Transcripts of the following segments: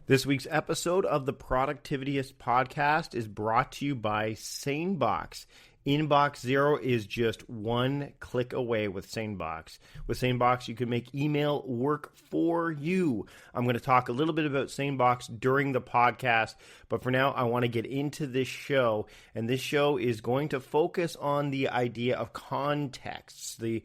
This week's episode of the Productivityist podcast is brought to you by SaneBox. Inbox Zero is just one click away with SaneBox. With SaneBox, you can make email work for you. I'm going to talk a little bit about SaneBox during the podcast, but for now, I want to get into this show, and this show is going to focus on the idea of contexts, the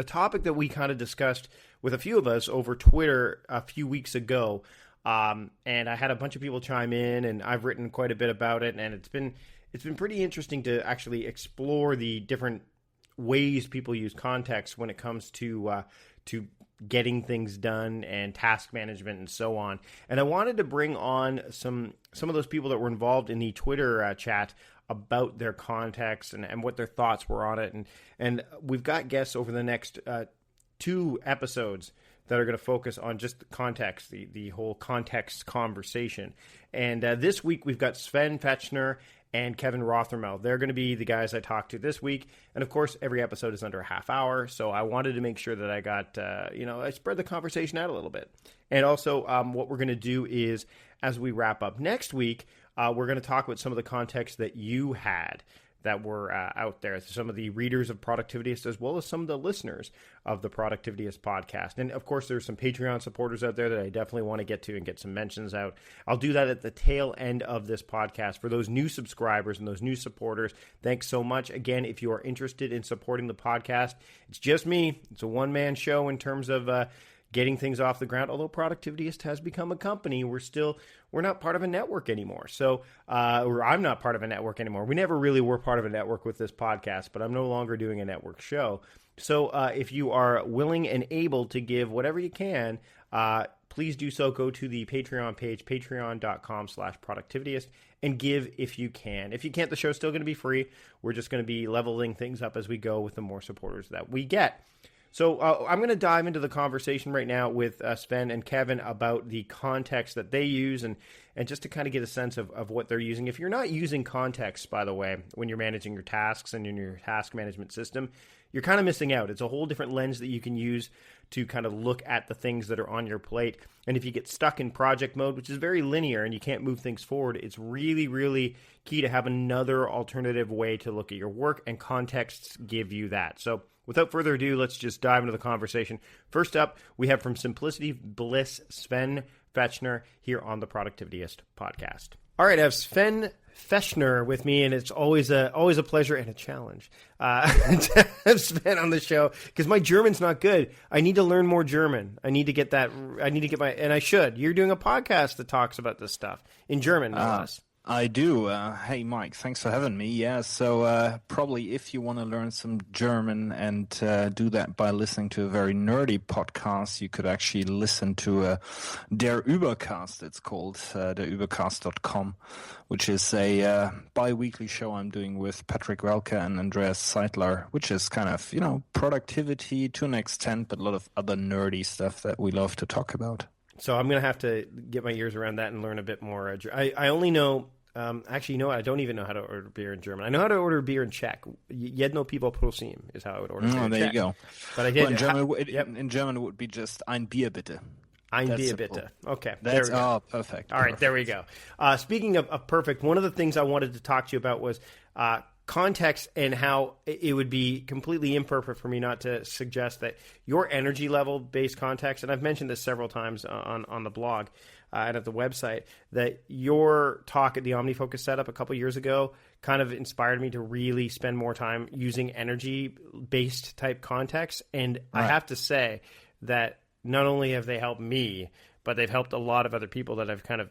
topic that we kind of discussed with a few of us over Twitter a few weeks ago. And I had a bunch of people chime in, and I've written quite a bit about it, and it's been pretty interesting to actually explore the different ways people use context when it comes to getting things done and task management and so on. And I wanted to bring on some of those people that were involved in the Twitter chat about their context and what their thoughts were on it. And we've got guests over the next 2 episodes that are going to focus on just the context, the whole context conversation. And this week we've got Sven Fechner and Kevin Rothermel. They're going to be the guys I talked to this week. And of course, every episode is under a half hour. So I wanted to make sure that I got, I spread the conversation out a little bit. And also what we're going to do is, as we wrap up next week, we're going to talk about some of the context that you had that were out there, some of the readers of Productivityist, as well as some of the listeners of the Productivityist podcast. And of course, there's some Patreon supporters out there that I definitely want to get to and get some mentions out. I'll do that at the tail end of this podcast. For those new subscribers and those new supporters, thanks so much. Again, if you are interested in supporting the podcast, it's just me. It's a one-man show in terms of getting things off the ground. Although Productivityist has become a company, we're not part of a network anymore. So, or I'm not part of a network anymore. We never really were part of a network with this podcast, but I'm no longer doing a network show. So if you are willing and able to give whatever you can, please do so. Go to the Patreon page, patreon.com/productivityist, and give if you can. If you can't, the show's still going to be free. We're just going to be leveling things up as we go with the more supporters that we get. So I'm going to dive into the conversation right now with Sven and Kevin about the context that they use and just to kind of get a sense of what they're using. If you're not using context, by the way, when you're managing your tasks and in your task management system, you're kind of missing out. It's a whole different lens that you can use to kind of look at the things that are on your plate. And if you get stuck in project mode, which is very linear and you can't move things forward, it's really, really key to have another alternative way to look at your work, and contexts give you that. So without further ado, let's just dive into the conversation. First up, we have from Simplicity Bliss, Sven Fechner here on the Productivityist podcast. All right, I have Sven Fechner with me, and it's always a pleasure and a challenge to have Sven on the show because my German's not good. I need to learn more German. I need to get that. And I should. You're doing a podcast that talks about this stuff in German, no less. I do. Hey, Mike, thanks for having me. Yeah, so probably if you want to learn some German and do that by listening to a very nerdy podcast, you could actually listen to Der Übercast, it's called, derübercast.com, which is a bi-weekly show I'm doing with Patrick Welke and Andreas Seidler, which is kind of, productivity to an extent, but a lot of other nerdy stuff that we love to talk about. So I'm going to have to get my ears around that and learn a bit more. I only know... actually, you know what? I don't even know how to order beer in German. I know how to order beer in Czech. Jedno pivo prosím is how I would order beer in there Czech. You go. But I did. Well, in German, it would be just ein Bier bitte. Ein Bier bitte. Okay. That's perfect. All right, there we go. Speaking of perfect, one of the things I wanted to talk to you about was context and how it would be completely imperfect for me not to suggest that your energy level based context, and I've mentioned this several times on the blog and at the website, that your talk at the OmniFocus setup a couple years ago kind of inspired me to really spend more time using energy based type context. And right. I have to say that not only have they helped me, but they've helped a lot of other people that I've kind of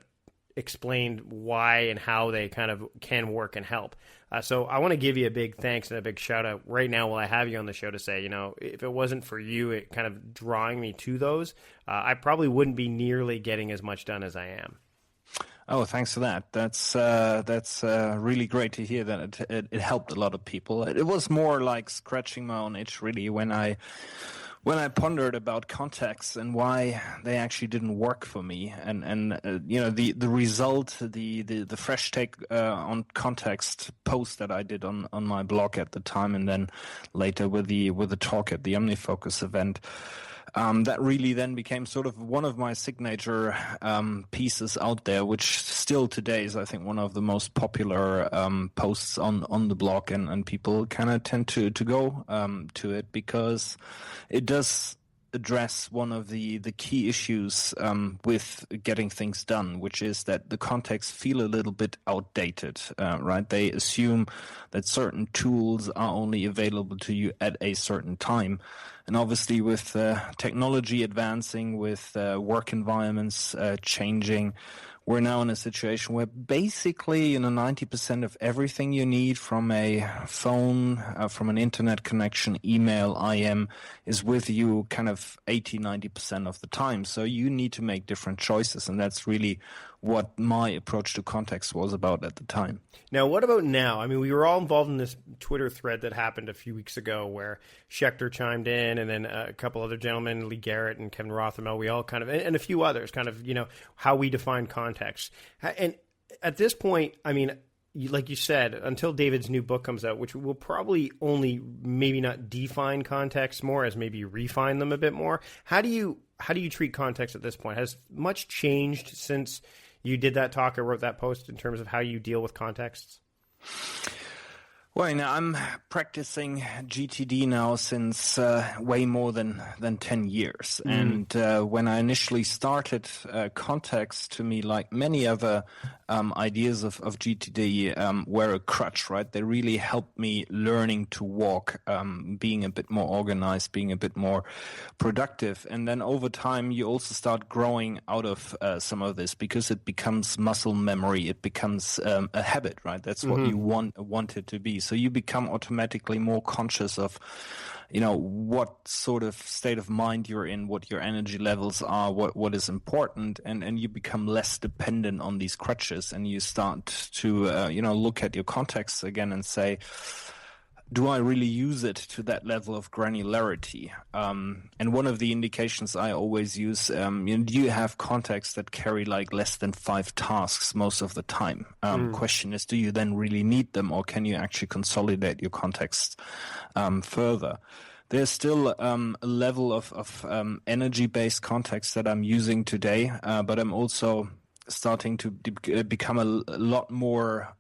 explained why and how they kind of can work and help. So I want to give you a big thanks and a big shout out right now while I have you on the show to say, if it wasn't for you, it kind of drawing me to those, I probably wouldn't be nearly getting as much done as I am. Oh, thanks for that. That's really great to hear that it helped a lot of people. It was more like scratching my own itch really when I pondered about context and why they actually didn't work for me, and the result, the fresh take on context post that I did on my blog at the time, and then later with the talk at the OmniFocus event, That really then became sort of one of my signature pieces out there, which still today is, I think, one of the most popular posts on the blog, and people kind of tend to go to it because it does address one of the key issues with getting things done, which is that the contexts feel a little bit outdated, right? They assume that certain tools are only available to you at a certain time. And obviously with technology advancing, with work environments changing, we're now in a situation where basically, 90% of everything you need from a phone, from an internet connection, email, IM, is with you kind of 80-90% of the time. So you need to make different choices, and that's really what my approach to context was about at the time. Now, what about now? I mean, we were all involved in this Twitter thread that happened a few weeks ago where Schechter chimed in, and then a couple other gentlemen, Lee Garrett and Kevin Rothermel, we all kind of, and a few others, kind of, how we define context. And at this point, I mean, like you said, until David's new book comes out, which will probably only maybe not define context more as maybe refine them a bit more. How do you treat context at this point? Has much changed since you did that talk or wrote that post in terms of how you deal with contexts? Well, I'm practicing GTD now since way more than 10 years. And when I initially started, context to me, like many other ideas of GTD, were a crutch, right? They really helped me learning to walk, being a bit more organized, being a bit more productive. And then over time, you also start growing out of some of this because it becomes muscle memory. It becomes a habit, right? That's what you want it to be. So you become automatically more conscious of, what sort of state of mind you're in, what your energy levels are, what is important, and you become less dependent on these crutches, and you start to, look at your context again and say, do I really use it to that level of granularity? And one of the indications I always use, do you have contexts that carry like less than 5 tasks most of the time? Question is, do you then really need them, or can you actually consolidate your context further? There's still a level of energy-based context that I'm using today, but I'm also starting to become a lot more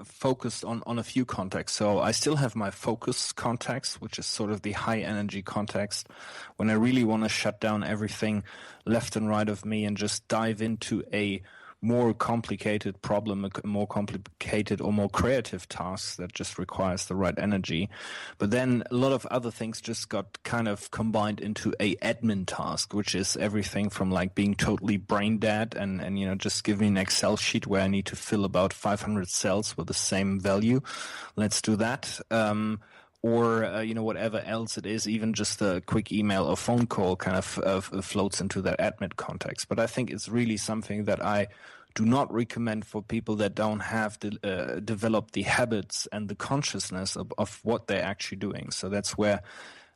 focused on a few contexts. So I still have my focus context, which is sort of the high energy context, when I really want to shut down everything left and right of me and just dive into a more complicated problem, a more complicated or more creative task that just requires the right energy. But then a lot of other things just got kind of combined into a admin task, which is everything from like being totally brain dead and just give me an Excel sheet where I need to fill about 500 cells with the same value. Let's do that. Or whatever else it is, even just a quick email or phone call kind of floats into that admin context. But I think it's really something that I do not recommend for people that don't have developed the habits and the consciousness of what they're actually doing. So that's where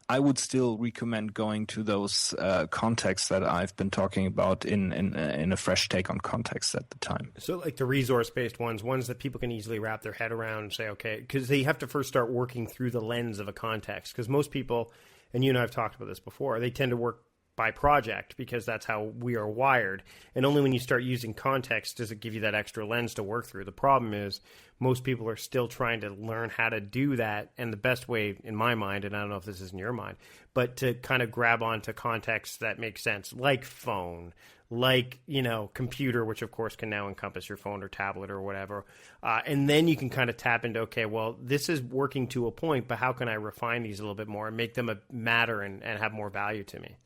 I would still recommend going to those contexts that I've been talking about in a fresh take on context at the time. So like the resource-based ones that people can easily wrap their head around and say, okay, because they have to first start working through the lens of a context. Because most people, and you and I have talked about this before, they tend to work by project because that's how we are wired. And only when you start using context does it give you that extra lens to work through. The problem is most people are still trying to learn how to do that. And the best way, in my mind, and I don't know if this is in your mind, but to kind of grab onto context that makes sense, like phone, like, computer, which of course can now encompass your phone or tablet or whatever. And then you can kind of tap into, okay, well, this is working to a point, but how can I refine these a little bit more and make them matter and have more value to me?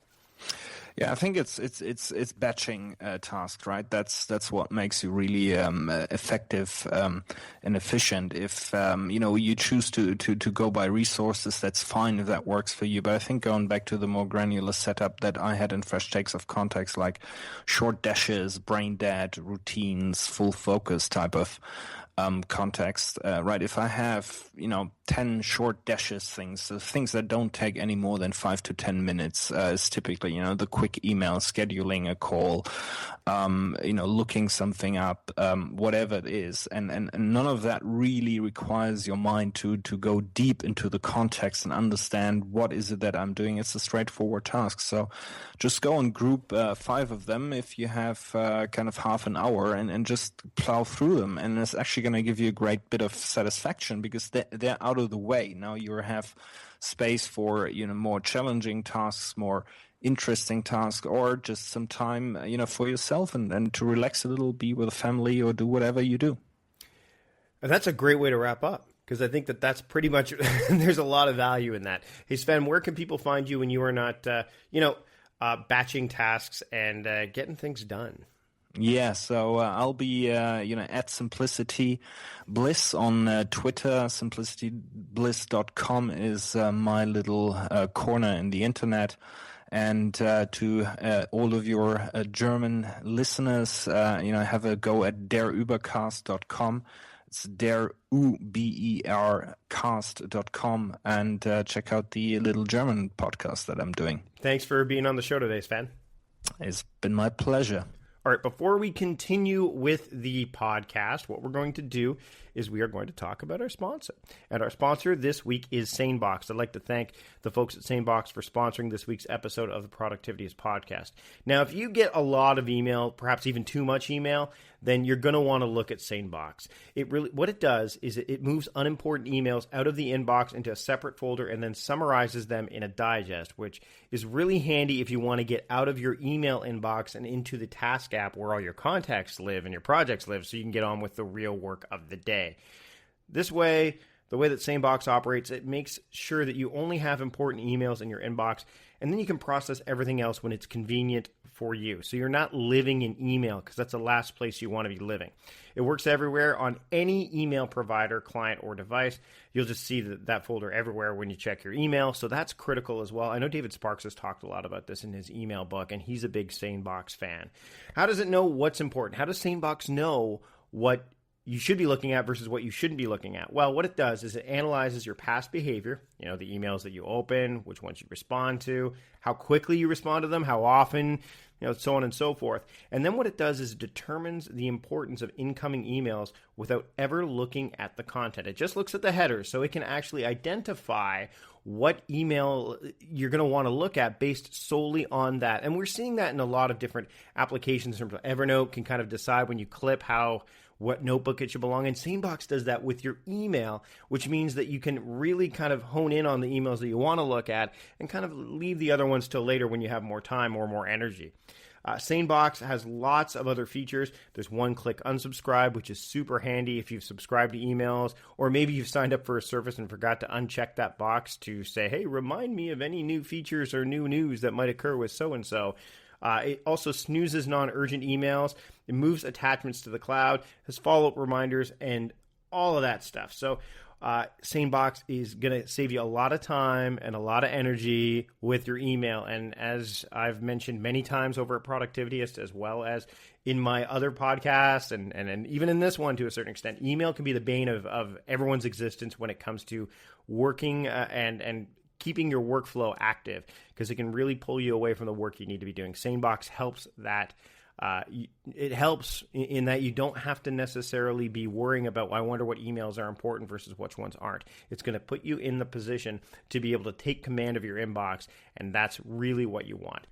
Yeah, I think it's batching tasks, right? That's what makes you really effective and efficient. If you choose to go by resources, that's fine if that works for you. But I think going back to the more granular setup that I had in Fresh Takes of Context, like short dashes, brain dead, routines, full focus type of context, right? If I have 10 short dashes things, so things that don't take any more than 5 to 10 minutes is typically, the quick email, scheduling a call, looking something up, whatever it is. And none of that really requires your mind to go deep into the context and understand what is it that I'm doing. It's a straightforward task. So just go and group 5 of them if you have kind of half an hour and just plow through them. And it's actually going to give you a great bit of satisfaction because they're out of the way. Now you have space for, more challenging tasks, more interesting tasks, or just some time, for yourself and to relax a little, be with a family or do whatever you do. And that's a great way to wrap up because I think that's pretty much, there's a lot of value in that. Hey, Sven, where can people find you when you are not, batching tasks and getting things done? Yeah, so I'll be, at Simplicity Bliss on Twitter. SimplicityBliss.com is my little corner in the internet. And to all of your German listeners, have a go at derübercast.com. It's derübercast.com and check out the little German podcast that I'm doing. Thanks for being on the show today, Sven. It's been my pleasure. All right, before we continue with the podcast, what we're going to do is we are going to talk about our sponsor. And our sponsor this week is SaneBox. I'd like to thank the folks at SaneBox for sponsoring this week's episode of the Productivityist podcast. Now, if you get a lot of email, perhaps even too much email, then you're going to want to look at SaneBox. What it does is it moves unimportant emails out of the inbox into a separate folder and then summarizes them in a digest, which is really handy if you want to get out of your email inbox and into the task app where all your contacts live and your projects live so you can get on with the real work of the day. This way, the way that SaneBox operates, it makes sure that you only have important emails in your inbox, and then you can process everything else when it's convenient for you. So you're not living in email because that's the last place you want to be living. It works everywhere on any email provider, client, or device. You'll just see that folder everywhere when you check your email. So that's critical as well. I know David Sparks has talked a lot about this in his email book, and he's a big SaneBox fan. How does it know what's important? How does SaneBox know what you should be looking at versus what you shouldn't be looking at? Well, what it does is it analyzes your past behavior, the emails that you open, which ones you respond to, how quickly you respond to them, how often, so on and so forth. And then what it does is it determines the importance of incoming emails without ever looking at the content. It just looks at the headers, so it can actually identify what email you're going to want to look at based solely on that. And we're seeing that in a lot of different applications. In terms of Evernote can kind of decide when you clip what notebook it should belong in. SaneBox does that with your email, which means that you can really kind of hone in on the emails that you want to look at and kind of leave the other ones till later when you have more time or more energy. SaneBox has lots of other features. There's one-click unsubscribe, which is super handy if you've subscribed to emails, or maybe you've signed up for a service and forgot to uncheck that box to say, hey, remind me of any new features or new news that might occur with so-and-so. It also snoozes non-urgent emails. It moves attachments to the cloud, has follow-up reminders, and all of that stuff. So SaneBox is going to save you a lot of time and a lot of energy with your email. And as I've mentioned many times over at Productivityist, as well as in my other podcasts and even in this one to a certain extent, email can be the bane of everyone's existence when it comes to working and keeping your workflow active, because it can really pull you away from the work you need to be doing. SaneBox helps that. It helps in that you don't have to necessarily be worrying about, I wonder what emails are important versus which ones aren't. It's going to put you in the position to be able to take command of your inbox, and that's really what you want.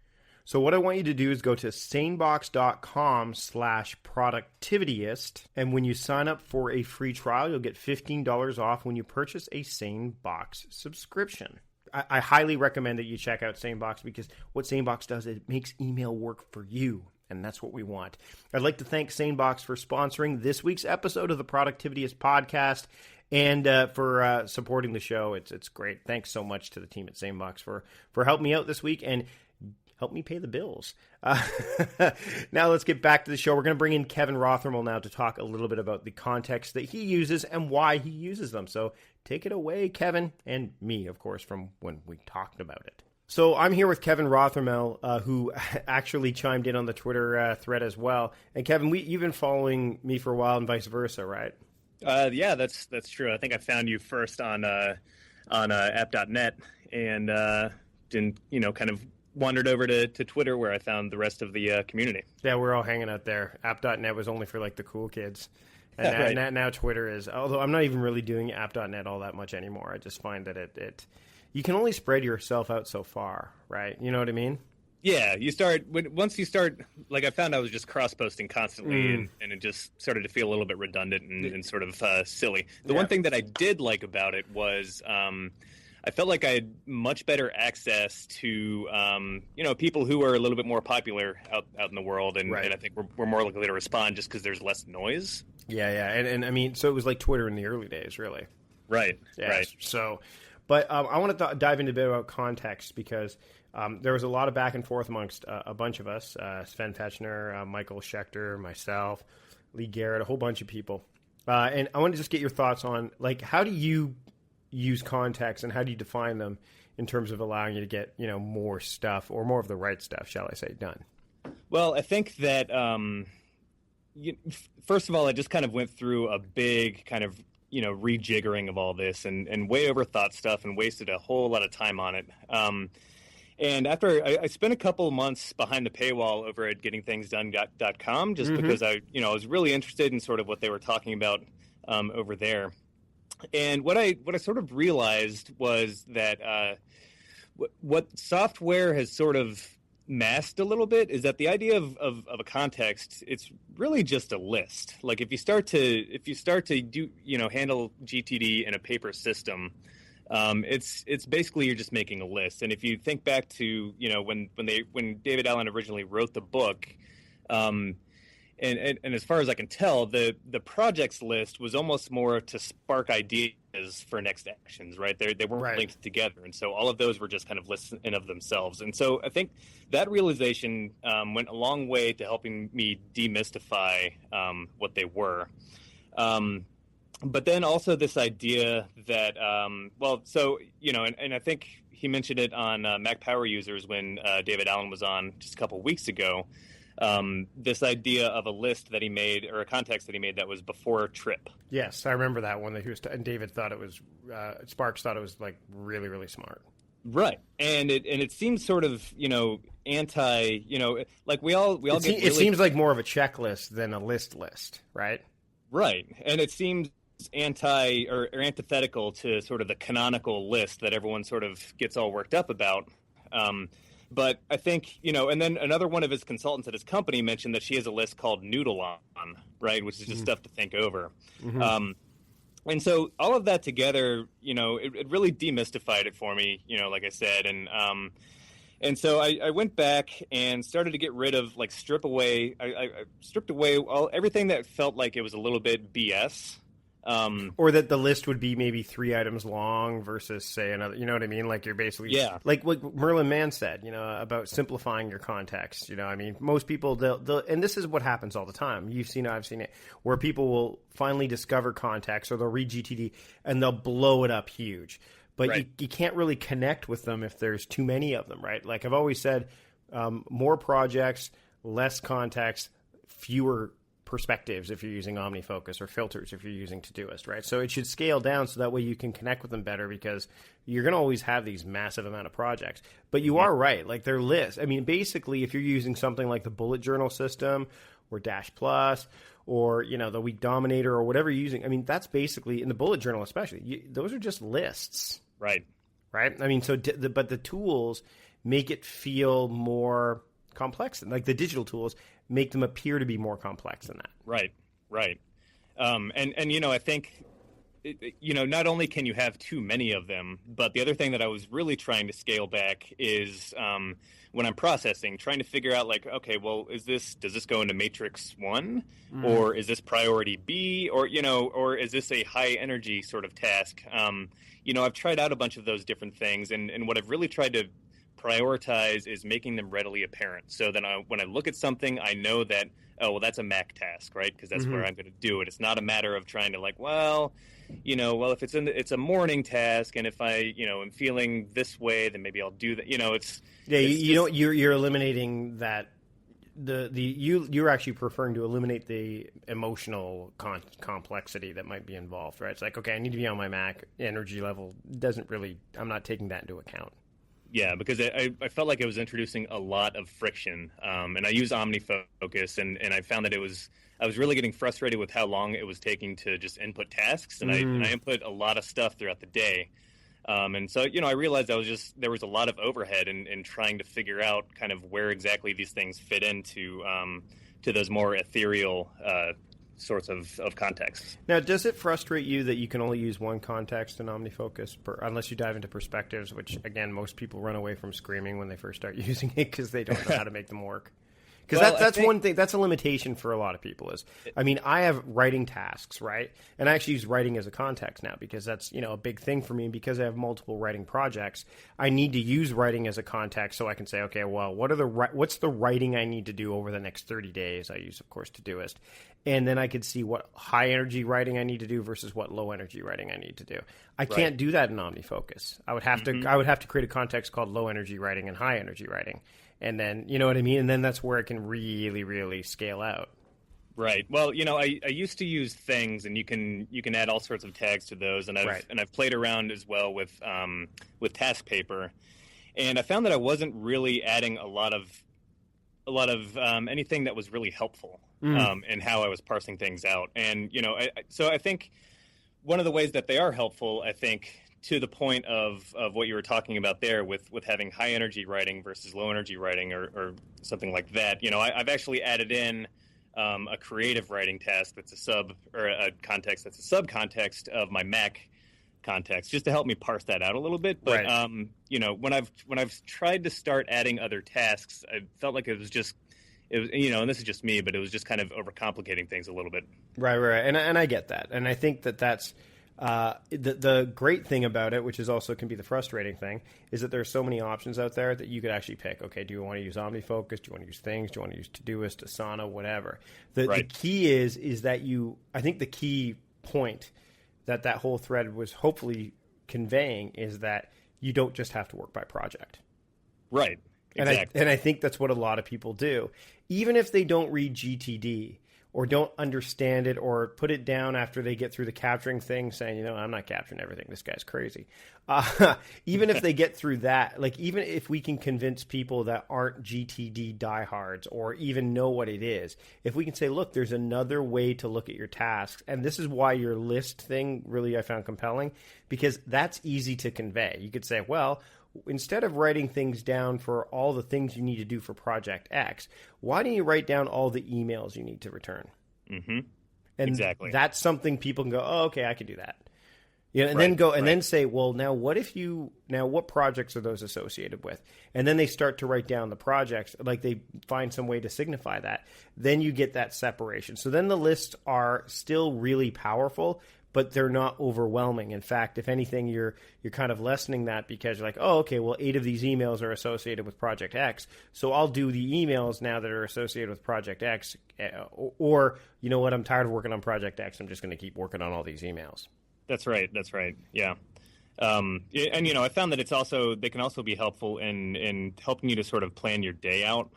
So what I want you to do is go to sanebox.com/productivityist, and when you sign up for a free trial, you'll get $15 off when you purchase a SaneBox subscription. I highly recommend that you check out SaneBox, because what SaneBox does is it makes email work for you, and that's what we want. I'd like to thank SaneBox for sponsoring this week's episode of the Productivityist podcast and for supporting the show. It's great. Thanks so much to the team at SaneBox for helping me out this week and help me pay the bills. Now let's get back to the show. We're going to bring in Kevin Rothermel now to talk a little bit about the context that he uses and why he uses them. So take it away, Kevin, and me, of course, from when we talked about it. So I'm here with Kevin Rothermel, who actually chimed in on the Twitter thread as well. And Kevin, you've been following me for a while and vice versa, right? Yeah, that's true. I think I found you first on app.net, and then kind of wandered over to Twitter, where I found the rest of the community. Yeah, we're all hanging out there. App.net was only for like the cool kids. And Yeah, right. now Twitter is, although I'm not even really doing app.net all that much anymore. I just find that it you can only spread yourself out so far, right? You know what I mean? Yeah, once you start, like I found I was just cross-posting constantly, and it just started to feel a little bit redundant and sort of silly. The one thing that I did like about it was I felt like I had much better access to people who are a little bit more popular out in the world, and I think we're more likely to respond just because there's less noise. Yeah, and I mean, so it was like Twitter in the early days, really. Right, Yeah, right. So, but I want to dive into a bit about context because there was a lot of back and forth amongst a bunch of us, Sven Fechner, Michael Schechter, myself, Lee Garrett, a whole bunch of people. And I want to just get your thoughts on, like, how do you use context and how do you define them in terms of allowing you to get, more stuff or more of the right stuff, shall I say, done? Well, I think that first of all, I just kind of went through a big kind of rejiggering of all this and way overthought stuff and wasted a whole lot of time on it. And after I spent a couple of months behind the paywall over at gettingthingsdone.com just because I was really interested in sort of what they were talking about over there. And what I sort of realized was that what software has sort of masked a little bit is that the idea of a context, it's really just a list. Like if you start to do handle GTD in a paper system, it's basically you're just making a list. And if you think back to when David Allen originally wrote the book, and as far as I can tell, the projects list was almost more to spark ideas for next actions, right? They weren't linked together, and so all of those were just kind of lists in of themselves. And so I think that realization went a long way to helping me demystify what they were. But then also this idea that, and I think he mentioned it on Mac Power Users when David Allen was on just a couple weeks ago. This idea of a list that he made, or a context that he made that was before trip. Yes, I remember that one that he was, and David thought it was, Sparks thought it was like really, really smart. Right, and it seems sort of anti, like we all get. It seems like more of a checklist than a list, right? Right, and it seems anti or antithetical to sort of the canonical list that everyone sort of gets all worked up about. But I think, and then another one of his consultants at his company mentioned that she has a list called Noodle-On, right, which is just stuff to think over. And so all of that together, it really demystified it for me, like I said. And so I went back and started to get rid of, like, strip away everything that felt like it was a little bit BS. Or that the list would be maybe 3 items long versus, say, another. You know what I mean? Like you're basically, like what Merlin Mann said, about simplifying your context. I mean, most people they'll, and this is what happens all the time. You've seen it, I've seen it, where people will finally discover context, or they'll read GTD and they'll blow it up huge. But you can't really connect with them if there's too many of them, right? Like I've always said, more projects, less context, fewer perspectives if you're using OmniFocus, or filters if you're using Todoist, right? So it should scale down so that way you can connect with them better, because you're going to always have these massive amount of projects. But you are right, like their list. I mean, basically, if you're using something like the bullet journal system or Dash Plus or, the Week Dominator or whatever you're using, I mean, that's basically, in the bullet journal especially, those are just lists. Right. I mean, but the tools make it feel more complex. Like the digital tools make them appear to be more complex than that. Right. And I think, not only can you have too many of them, but the other thing that I was really trying to scale back is when I'm processing, trying to figure out, like, okay, well, does this go into matrix 1 or is this priority B, or is this a high energy sort of task? I've tried out a bunch of those different things, and what I've really tried to prioritize is making them readily apparent, so that when I look at something, I know that, oh, well, that's a Mac task, right? Because that's where I'm going to do it. It's not a matter of trying to, like, if it's a morning task, and if I, am feeling this way, then maybe I'll do that. You're eliminating that you're actually preferring to eliminate the emotional complexity that might be involved, right? It's like, okay, I need to be on my Mac. Energy level doesn't really. I'm not taking that into account. Yeah, because I felt like it was introducing a lot of friction, and I use OmniFocus, and I found that I was really getting frustrated with how long it was taking to just input tasks, and I input a lot of stuff throughout the day. And so, I realized there was a lot of overhead in trying to figure out kind of where exactly these things fit into to those more ethereal sorts of contexts. Now, does it frustrate you that you can only use one context in OmniFocus unless you dive into perspectives, which, again, most people run away from screaming when they first start using it because they don't know how to make them work? Because that's one thing. That's a limitation for a lot of people. I have writing tasks, right? And I actually use writing as a context now because that's a big thing for me. And because I have multiple writing projects, I need to use writing as a context so I can say, okay, well, what's the writing I need to do over the next 30 days? I use, of course, Todoist, and then I could see what high energy writing I need to do versus what low energy writing I need to do. I can't do that in OmniFocus. I would have to create a context called low energy writing and high energy writing. And then, you know what I mean? And then that's where it can really, really scale out. Right. Well, I used to use things, and you can add all sorts of tags to those, and I've played around as well with TaskPaper, and I found that I wasn't really adding a lot of anything that was really helpful in how I was parsing things out. And so I think one of the ways that they are helpful, I think, to the point of what you were talking about there with having high energy writing versus low energy writing or something like that. I've actually added in a creative writing task that's a context that's a subcontext of my Mac context, just to help me parse that out a little bit. But when I've tried to start adding other tasks, I felt like it was and this is just me, but it was just kind of overcomplicating things a little bit. Right. And I get that, and I think that's. The great thing about it, which is also can be the frustrating thing, is that there's so many options out there that you could actually pick. Okay, do you want to use OmniFocus? Do you want to use Things? Do you want to use Todoist, Asana, whatever? The key is that I think the key point that whole thread was hopefully conveying is that you don't just have to work by project. Right. Exactly. And I think that's what a lot of people do. Even if they don't read GTD, or don't understand it, or put it down after they get through the capturing thing, saying, I'm not capturing everything. This guy's crazy. Even if they get through that, like even if we can convince people that aren't GTD diehards or even know what it is, if we can say, look, there's another way to look at your tasks, and this is why your list thing really I found compelling, because that's easy to convey. You could say, well, instead of writing things down for all the things you need to do for Project X, why don't you write down all the emails you need to return? Mm-hmm. And exactly. That's something people can go, oh, okay, I can do that. Then say, well, now what projects are those associated with? And then they start to write down the projects, like they find some way to signify that. Then you get that separation. So then the lists are still really powerful, but they're not overwhelming. In fact, if anything, you're kind of lessening that because you're like, oh, okay, well, 8 of these emails are associated with Project X, so I'll do the emails now that are associated with Project X. Or, you know what, I'm tired of working on Project X. I'm just going to keep working on all these emails. That's right. Yeah. And, I found that they can also be helpful in helping you to sort of plan your day out.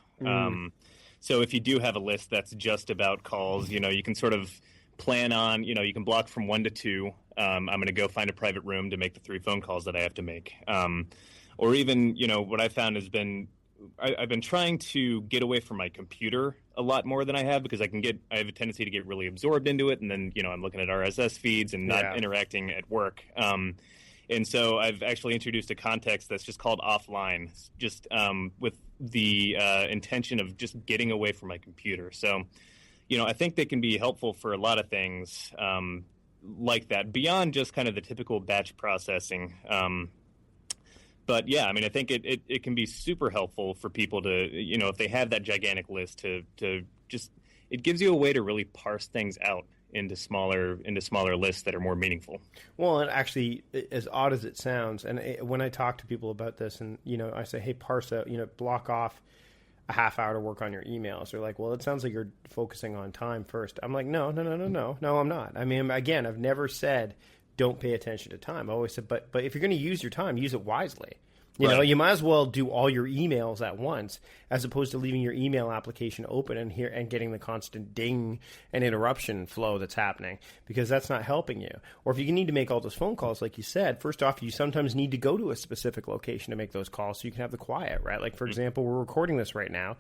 So if you do have a list that's just about calls, you can sort of plan on, you can block from 1 to 2. I'm going to go find a private room to make the 3 phone calls that I have to make. Or even, what I found has been, I've been trying to get away from my computer a lot more than I have because I have a tendency to get really absorbed into it. And then, I'm looking at RSS feeds and not interacting at work. And so I've actually introduced a context that's just called offline, just with the intention of just getting away from my computer. So, I think they can be helpful for a lot of things like that, beyond just kind of the typical batch processing. But yeah, I think it can be super helpful for people to, if they have that gigantic list to just, it gives you a way to really parse things out into smaller lists that are more meaningful. Well, and actually, as odd as it sounds, and when I talk to people about this, and I say, hey, parse out, block off a half hour to work on your emails. They're like, well, it sounds like you're focusing on time first. I'm like, no, I'm not. Again, I've never said don't pay attention to time. I always said, but if you're going to use your time, use it wisely. You know, you might as well do all your emails at once as opposed to leaving your email application open and getting the constant ding and interruption flow that's happening, because that's not helping you. Or if you need to make all those phone calls, like you said, first off, you sometimes need to go to a specific location to make those calls so you can have the quiet, right? Like, for example, we're recording this right now.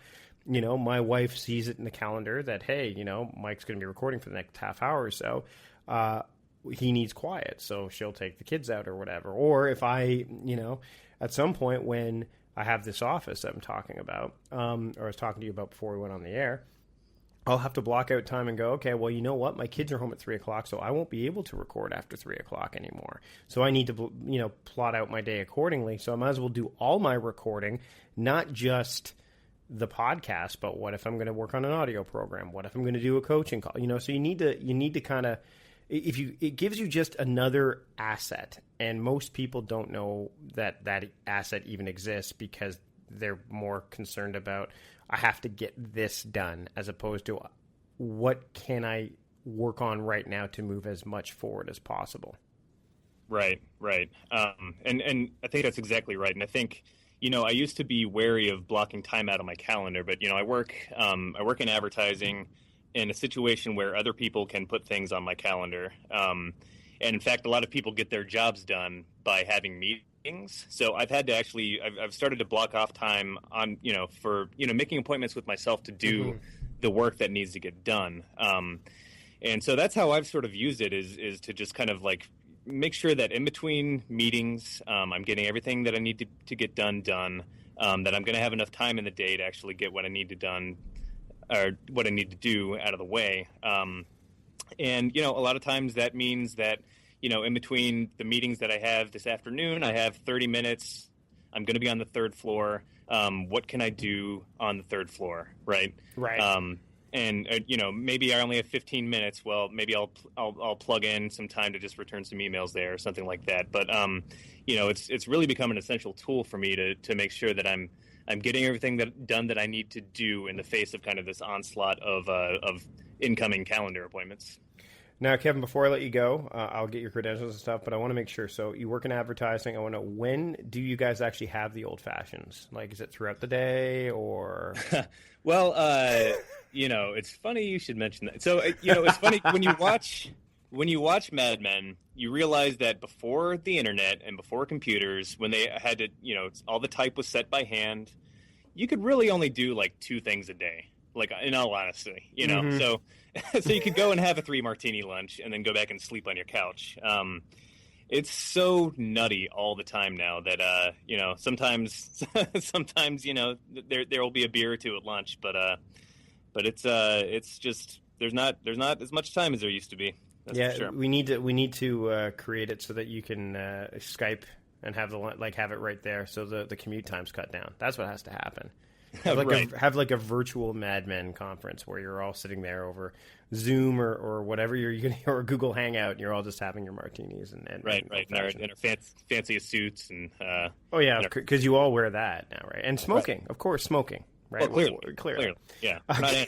You know, my wife sees it in the calendar that, hey, you know, Mike's going to be recording for the next half hour or so. He needs quiet, so she'll take the kids out or whatever. Or if I, you know, at some point when I have this office that I'm talking about, or I was talking to you about before we went on the air, I'll have to block out time and go, okay, well, you know what? My kids are home at 3 o'clock, so I won't be able to record after 3 o'clock anymore. So I need to, you know, plot out my day accordingly. So I might as well do all my recording, not just the podcast, but what if I'm going to work on an audio program? What if I'm going to do a coaching call? You know, so you need to kind of, it gives you just another asset, and most people don't know that asset even exists because they're more concerned about, I have to get this done, as opposed to what can I work on right now to move as much forward as possible. Right. And I think that's exactly right. And I think, you know, I used to be wary of blocking time out on my calendar, but, you know, I work in advertising in a situation where other people can put things on my calendar. And in fact, a lot of people get their jobs done by having meetings. So I've had to I've started to block off time on, you know, for, you know, making appointments with myself to do the work that needs to get done. And so that's how I've sort of used it, is to just kind of like make sure that in between meetings, I'm getting everything that I need to get done, that I'm going to have enough time in the day to actually get what I need to done, or what I need to do out of the way. And, you know, a lot of times that means that, you know, in between the meetings that I have this afternoon, I have 30 minutes. I'm going to be on the third floor. What can I do on the third floor? Right. And you know, maybe I only have 15 minutes. Well, maybe I'll plug in some time to just return some emails there or something like that. But you know, it's really become an essential tool for me to make sure that I'm getting everything done that I need to do in the face of kind of this onslaught of incoming calendar appointments. Now, Kevin, before I let you go, I'll get your credentials and stuff, but I want to make sure. So you work in advertising. I want to know, when do you guys actually have the old fashions? Like, is it throughout the day or? Well, you know, it's funny you should mention that. So, you know, it's funny when you watch Mad Men, you realize that before the internet and before computers, when they had to, you know, all the type was set by hand, you could really only do like 2 things a day. Like, in all honesty, you know, so you could go and have a 3 martini lunch and then go back and sleep on your couch. It's so nutty all the time now that, you know, sometimes, you know, there will be a beer or 2 at lunch, but it's just, there's not as much time as there used to be. That's for sure. we need to create it so that you can Skype and have have it right there, so the commute time's cut down. That's what has to happen. Have like a virtual Mad Men conference where you're all sitting there over Zoom or whatever or Google Hangout, and you're all just having your martinis and in our fanciest suits and oh yeah, because you all wear that now, right? And smoking, of course, smoking, right? Well, clearly, yeah. Okay.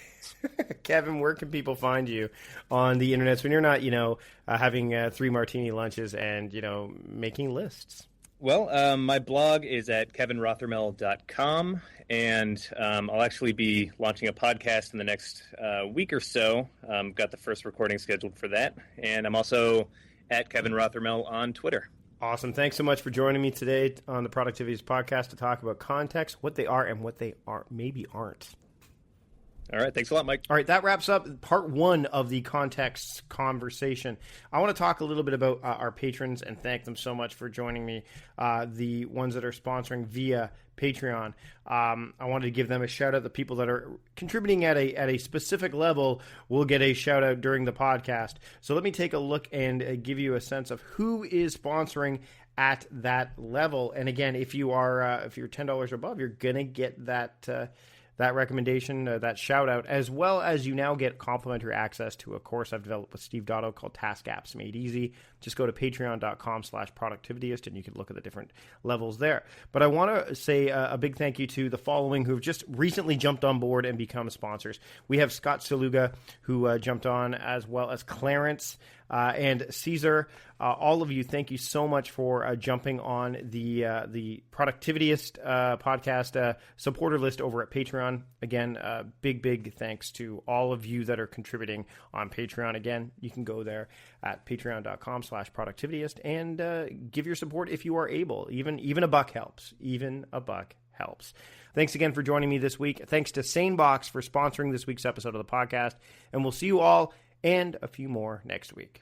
Kevin, where can people find you on the internet when you're not, you know, having 3 martini lunches and, you know, making lists? Well, my blog is at kevinrothermel.com, and I'll actually be launching a podcast in the next week or so. Got the first recording scheduled for that, and I'm also at Kevin Rothermel on Twitter. Awesome. Thanks so much for joining me today on the Productivityist Podcast to talk about context, what they are and what they maybe aren't. All right. Thanks a lot, Mike. All right. That wraps up part 1 of the context conversation. I want to talk a little bit about our patrons and thank them so much for joining me, the ones that are sponsoring via Patreon. I wanted to give them a shout out. The people that are contributing at a specific level will get a shout out during the podcast. So let me take a look and give you a sense of who is sponsoring at that level. And again, if you're $10 or above, you're going to get that recommendation, that shout out, as well as you now get complimentary access to a course I've developed with Steve Dotto called Task Apps Made Easy. Just go to patreon.com/productivityist and you can look at the different levels there. But I want to say a big thank you to the following who've just recently jumped on board and become sponsors. We have Scott Saluga, who jumped on, as well as Clarence, And Caesar, all of you, thank you so much for jumping on the Productivityist podcast supporter list over at Patreon. Again, big thanks to all of you that are contributing on Patreon. Again, you can go there at patreon.com/productivityist and give your support if you are able. Even $1 helps. Even $1 helps. Thanks again for joining me this week. Thanks to SaneBox for sponsoring this week's episode of the podcast. And we'll see you all and a few more next week.